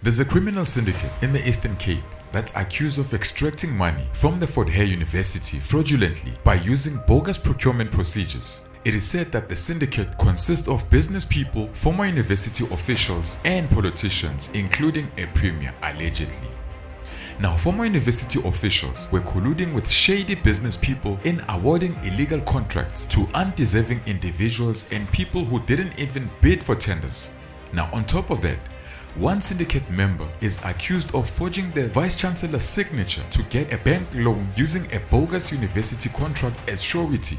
There's a criminal syndicate in the Eastern Cape that's accused of extracting money from the Hare University fraudulently by using bogus procurement procedures. It is said that the syndicate consists of business people, former university officials, and politicians, including a premier, allegedly. Now, former university officials were colluding with shady business people in awarding illegal contracts to undeserving individuals and people who didn't even bid for tenders. Now, on top of that, one syndicate member is accused of forging the Vice-Chancellor's signature to get a bank loan using a bogus university contract as surety.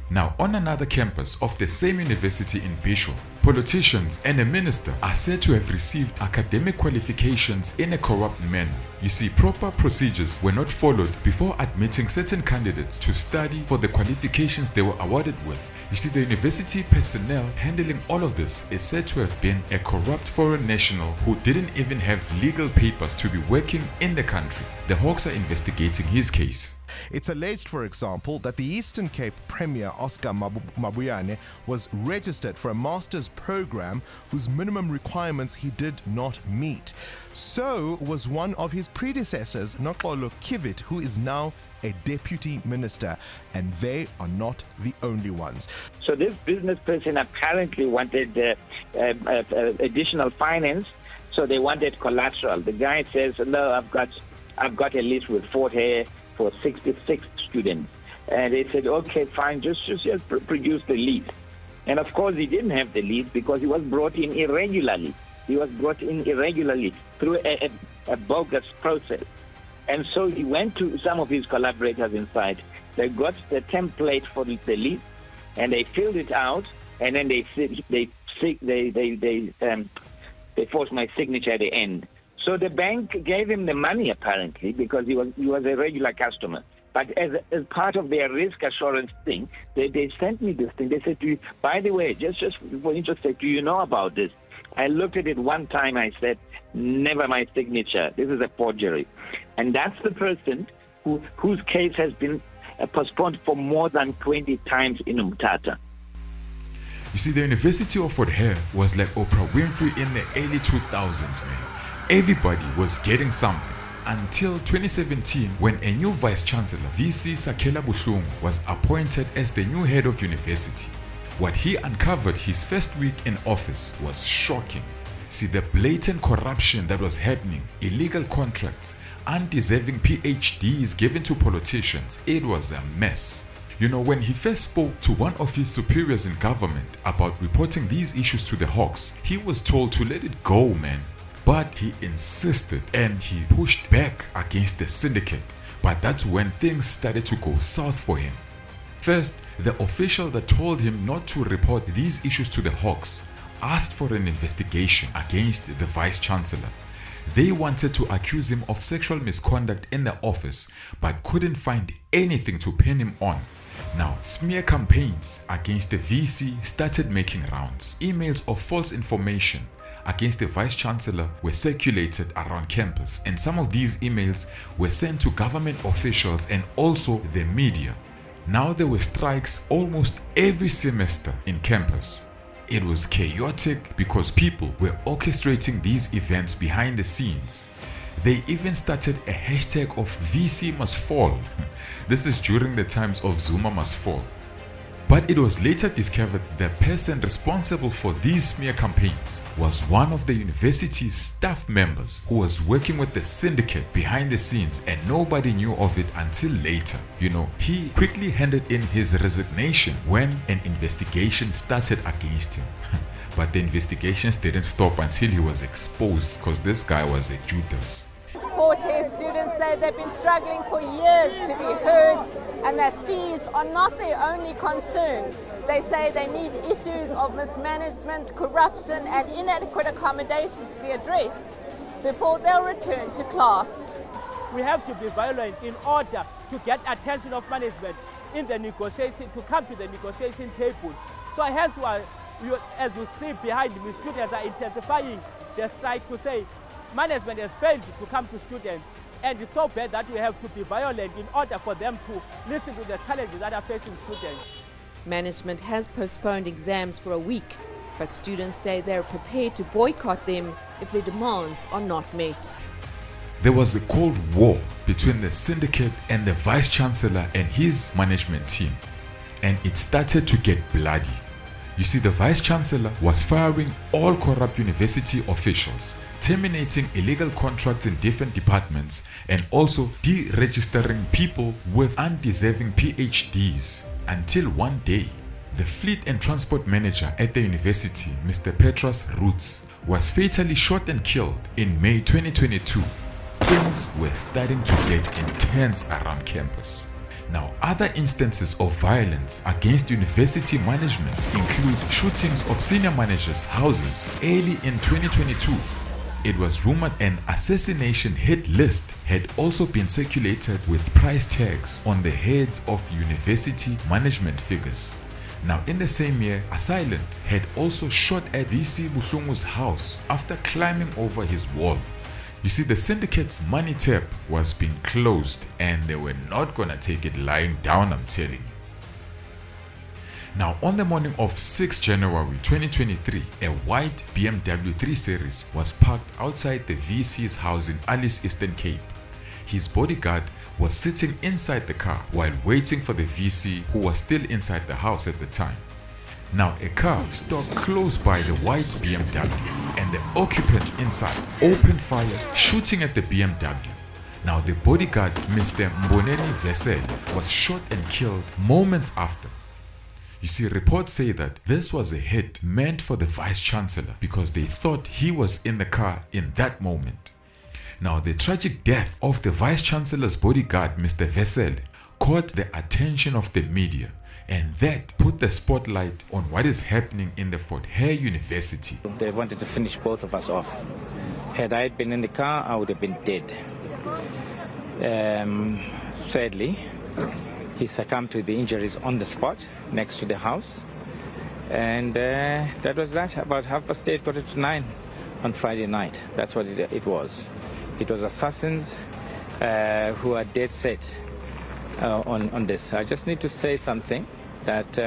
Now, on another campus of the same university in Bishop, politicians and a minister are said to have received academic qualifications in a corrupt manner. You see, proper procedures were not followed before admitting certain candidates to study for the qualifications they were awarded with. You see, the university personnel handling all of this is said to have been a corrupt foreign national who didn't even have legal papers to be working in the country. The Hawks are investigating his case. It's alleged, for example, that the Eastern Cape Premier Oscar Mabuyane was registered for a master's program whose minimum requirements he did not meet. So was one of his predecessors, Noxolo Kivit, who is now a deputy minister, and they are not the only ones. So this business person apparently wanted additional finance, so they wanted collateral. The guy says, "No, I've got a list with Hare for 66 students," and they said, "Okay, fine, just produce the list." And of course, he didn't have the list because he was brought in irregularly. He was brought in irregularly through a bogus process. And so he went to some of his collaborators inside. They got the template for the list, and they filled it out, and then they forced my signature at the end. So the bank gave him the money apparently because he was a regular customer. But as part of their risk assurance thing, they sent me this thing. They said to me, "By the way, just for interest, do you know about this?" I looked at it one time. I said, "Never my signature. This is a forgery." And that's the person whose case has been postponed for more than 20 times in Umtata. You see, the University of Hare was like Oprah Winfrey in the early 2000s, man. Everybody was getting something. Until 2017, when a new Vice-Chancellor, VC Sakhela Buhlungu, was appointed as the new head of university. What he uncovered his first week in office was shocking. See, the blatant corruption that was happening, illegal contracts, undeserving PhDs given to politicians, it was a mess. You know, when he first spoke to one of his superiors in government about reporting these issues to the Hawks, he was told to let it go, man. But he insisted and he pushed back against the syndicate. But that's when things started to go south for him. First, the official that told him not to report these issues to the Hawks asked for an investigation against the Vice-Chancellor. They wanted to accuse him of sexual misconduct in the office, but couldn't find anything to pin him on. Now, smear campaigns against the VC started making rounds. Emails of false information against the Vice-Chancellor were circulated around campus, and some of these emails were sent to government officials and also the media. Now there were strikes almost every semester in campus. It was chaotic because people were orchestrating these events behind the scenes. They even started a hashtag of VC must fall. This is during the times of Zuma must fall. But it was later discovered the person responsible for these smear campaigns was one of the university's staff members who was working with the syndicate behind the scenes, and nobody knew of it until later. You know, he quickly handed in his resignation when an investigation started against him. But the investigations didn't stop until he was exposed, because this guy was a Judas. Hare students say they've been struggling for years to be heard and that fees are not their only concern. They say they need issues of mismanagement, corruption and inadequate accommodation to be addressed before they'll return to class. We have to be violent in order to get attention of management in the negotiation, to come to the negotiation table. So hence why, as you see behind me, students are intensifying their strike to say management has failed to come to students, and it's so bad that we have to be violent in order for them to listen to the challenges that are facing students. Management has postponed exams for a week. but students say they're prepared to boycott them if their demands are not met. There was a cold war between the syndicate and the Vice-Chancellor and his management team, and it started to get bloody. You see, the Vice-Chancellor was firing all corrupt university officials, terminating illegal contracts in different departments, and also deregistering people with undeserving PhDs, until one day, the fleet and transport manager at the university, Mr. Petros Roots, was fatally shot and killed in May 2022. Things were starting to get intense around campus. Now, other instances of violence against university management include shootings of senior managers' houses early in 2022. It was rumored an assassination hit list had also been circulated with price tags on the heads of university management figures. Now, in the same year, Assailant had also shot at VC Buhlungu's house after climbing over his wall. You see, the syndicate's money tap was being closed and they were not gonna take it lying down, I'm telling you. Now, on the morning of 6 January 2023, a white BMW 3 Series was parked outside the VC's house in Alice, Eastern Cape. His bodyguard was sitting inside the car while waiting for the VC, who was still inside the house at the time. Now, a car stopped close by the white BMW and the occupants inside opened fire, shooting at the BMW. Now, the bodyguard, Mr. Mboneni Vesel, was shot and killed moments after. You see, reports say that this was a hit meant for the Vice-Chancellor because they thought he was in the car in that moment. Now, the tragic death of the Vice-Chancellor's bodyguard, Mr. Vesel, caught the attention of the media, and that put the spotlight on what is happening in the Hare University. They wanted to finish both of us off. Had I been in the car, I would have been dead. Sadly, he succumbed to the injuries on the spot next to the house. And that was that, about 8:30, 8:45 on Friday night. That's what it was. It was assassins who are dead set on this. I just need to say something, that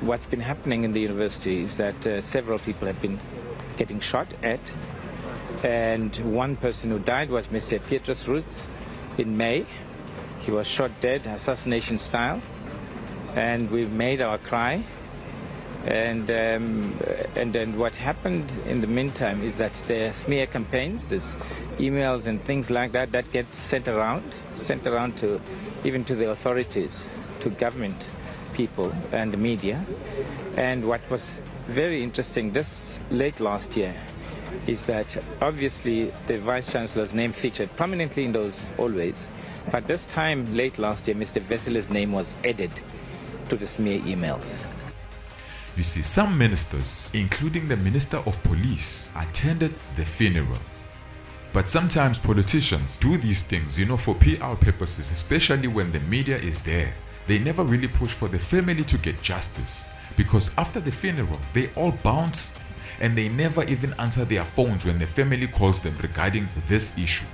what's been happening in the university is that several people have been getting shot at, and one person who died was Mr. Petros Roots in May. He was shot dead, assassination style, and we made our cry. And then what happened in the meantime is that there are smear campaigns, there's emails and things like that that get sent around to even to the authorities, to government people and the media. And what was very interesting this late last year is that obviously the Vice-Chancellor's name featured prominently in those always, but this time late last year Mr. Vesel's name was added to the smear emails. You see, some ministers, including the Minister of Police, attended the funeral. But sometimes politicians do these things, for PR purposes, especially when the media is there. They never really push for the family to get justice, because after the funeral, they all bounce and they never even answer their phones when the family calls them regarding this issue.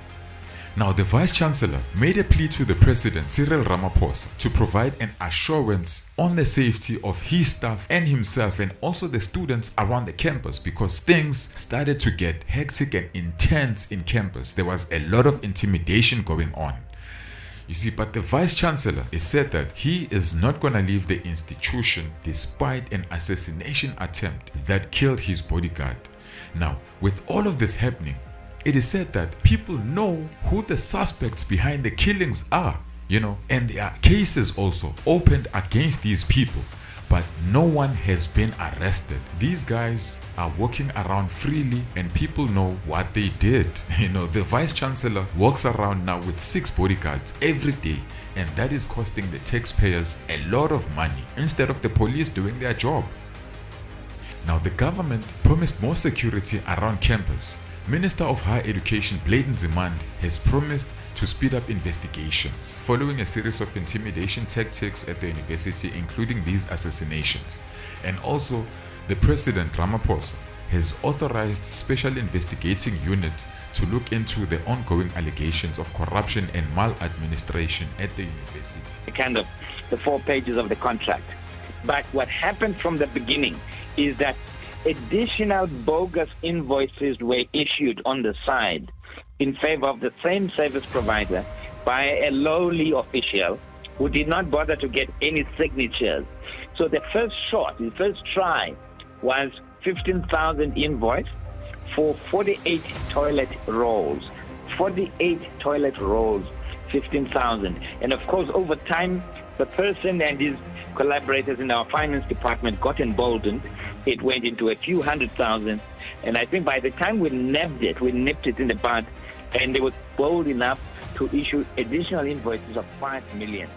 Now, the Vice-Chancellor made a plea to the President, Cyril Ramaphosa, to provide an assurance on the safety of his staff and himself, and also the students around the campus, because things started to get hectic and intense in campus. There was a lot of intimidation going on. You see, but the Vice-Chancellor has said that he is not going to leave the institution despite an assassination attempt that killed his bodyguard. Now, with all of this happening, it is said that people know who the suspects behind the killings are, and there are cases also opened against these people, but no one has been arrested. These guys are walking around freely and people know what they did. The Vice-Chancellor walks around now with 6 bodyguards every day, and that is costing the taxpayers a lot of money instead of the police doing their job. Now, the government promised more security around campus. Minister of Higher Education Bladen Zimand has promised to speed up investigations following a series of intimidation tactics at the university, including these assassinations. And also, the President Ramaphosa has authorized special investigating unit to look into the ongoing allegations of corruption and maladministration at the university. Kind of the 4 pages of the contract. But what happened from the beginning is that additional bogus invoices were issued on the side in favor of the same service provider by a lowly official who did not bother to get any signatures. So the first try was 15,000 invoice for 48 toilet rolls. 48 toilet rolls, 15,000. And of course, over time, the person and his collaborators in our finance department got emboldened. It went into a few 100,000. And I think by the time we nipped it in the bud, and they were bold enough to issue additional invoices of 5 million.